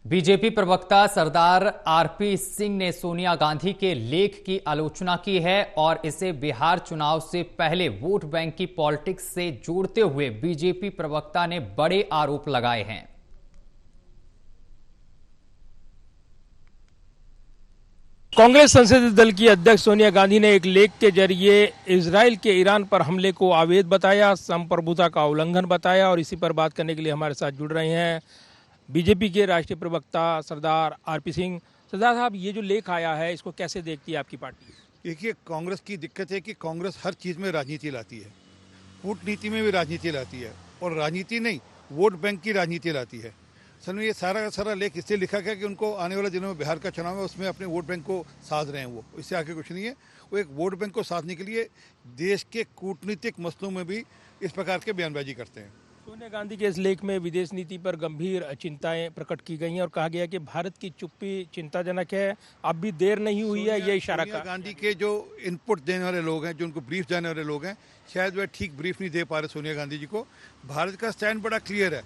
BJP प्रवक्ता सरदार RP Singh ने सोनिया गांधी के लेख की आलोचना की है और इसे बिहार चुनाव से पहले वोट बैंक की पॉलिटिक्स से जोड़ते हुए बीजेपी प्रवक्ता ने बड़े आरोप लगाए हैं। कांग्रेस संसदीय दल की अध्यक्ष सोनिया गांधी ने एक लेख के जरिए इजराइल के ईरान पर हमले को अवैध बताया, संप्रभुता का उल्लंघन बताया और इसी पर बात करने के लिए हमारे साथ जुड़ रहे हैं बीजेपी के राष्ट्रीय प्रवक्ता सरदार आरपी सिंह। सरदार साहब, ये जो लेख आया है इसको कैसे देखती है आपकी पार्टी? देखिए, कांग्रेस की दिक्कत है कि कांग्रेस हर चीज़ में राजनीति लाती है, कूटनीति में भी राजनीति लाती है और राजनीति नहीं, वोट बैंक की राजनीति लाती है। असल में ये सारा का सारा लेख इसलिए लिखा गया कि उनको आने वाले दिनों में बिहार का चुनाव है, उसमें अपने वोट बैंक को साध रहे हैं। वो इससे आगे कुछ नहीं है। वो एक वोट बैंक को साधने के लिए देश के कूटनीतिक मसलों में भी इस प्रकार के बयानबाजी करते हैं। सोनिया गांधी के इस लेख में विदेश नीति पर गंभीर चिंताएं प्रकट की गई हैं और कहा गया कि भारत की चुप्पी चिंताजनक है, अब भी देर नहीं हुई है। ये इशारा सोनिया गांधी के जो इनपुट देने वाले लोग हैं, जो उनको ब्रीफ देने वाले लोग हैं, शायद वह ठीक ब्रीफ नहीं दे पा रहे सोनिया गांधी जी को। भारत का स्टैंड बड़ा क्लियर है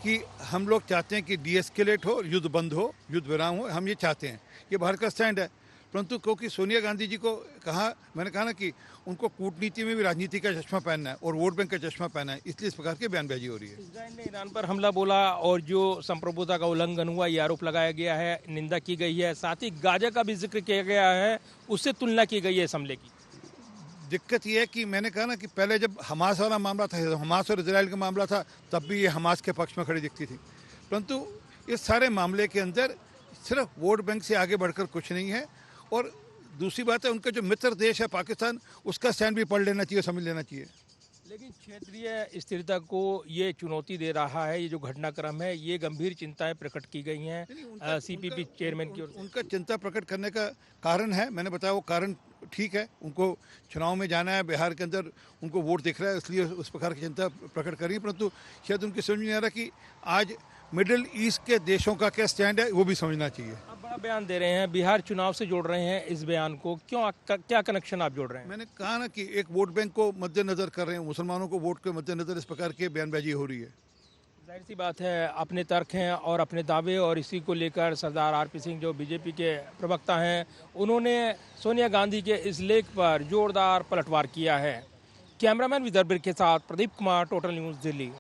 कि हम लोग चाहते हैं कि डीएस्केलेट हो, युद्ध बंद हो, युद्ध विराम हो, हम ये चाहते हैं। ये भारत का स्टैंड है। परंतु क्योंकि सोनिया गांधी जी को मैंने कहा ना कि उनको कूटनीति में भी राजनीति का चश्मा पहनना है और वोट बैंक का चश्मा पहनना है, इसलिए इस प्रकार की बयानबाजी हो रही है। इजराइल ने ईरान पर हमला बोला और जो संप्रभुता का उल्लंघन हुआ, ये आरोप लगाया गया है, निंदा की गई है। साथ ही गाजा का भी जिक्र किया गया है, उससे तुलना की गई है इस हमले की। दिक्कत यह है कि मैंने कहा ना कि पहले जब हमास वाला मामला था, हमास और इजराइल का मामला था, तब भी ये हमास के पक्ष में खड़ी दिखती थी। परंतु इस सारे मामले के अंदर सिर्फ वोट बैंक से आगे बढ़कर कुछ नहीं है। और दूसरी बात है, उनका जो मित्र देश है पाकिस्तान, उसका स्टैंड भी पढ़ लेना चाहिए, समझ लेना चाहिए। लेकिन क्षेत्रीय स्थिरता को ये चुनौती दे रहा है, ये जो घटनाक्रम है, ये गंभीर चिंताएं प्रकट की गई हैं सीपीपी चेयरमैन की ओर से। उनका चिंता प्रकट करने का कारण है, मैंने बताया वो कारण ठीक है। उनको चुनाव में जाना है, बिहार के अंदर उनको वोट दिख रहा है, इसलिए उस प्रकार की चिंता प्रकट कर रही है। परंतु शायद उनकी समझ नहीं आ रहा कि आज मिडिल ईस्ट के देशों का क्या स्टैंड है, वो भी समझना चाहिए। आप बड़ा बयान दे रहे हैं, बिहार चुनाव से जोड़ रहे हैं इस बयान को, क्यों, क्या कनेक्शन आप जोड़ रहे हैं? मैंने कहा ना कि एक वोट बैंक को मद्देनजर कर रहे हैं, मुसलमानों को वोट के मद्देनजर इस प्रकार की बयानबाजी हो रही है। जाहिर सी बात है, अपने तर्क हैं और अपने दावे, और इसी को लेकर सरदार आरपी सिंह जो बीजेपी के प्रवक्ता हैं, उन्होंने सोनिया गांधी के इस लेख पर जोरदार पलटवार किया है। कैमरामैन विदर्भ के साथ प्रदीप कुमार, टोटल न्यूज़, दिल्ली।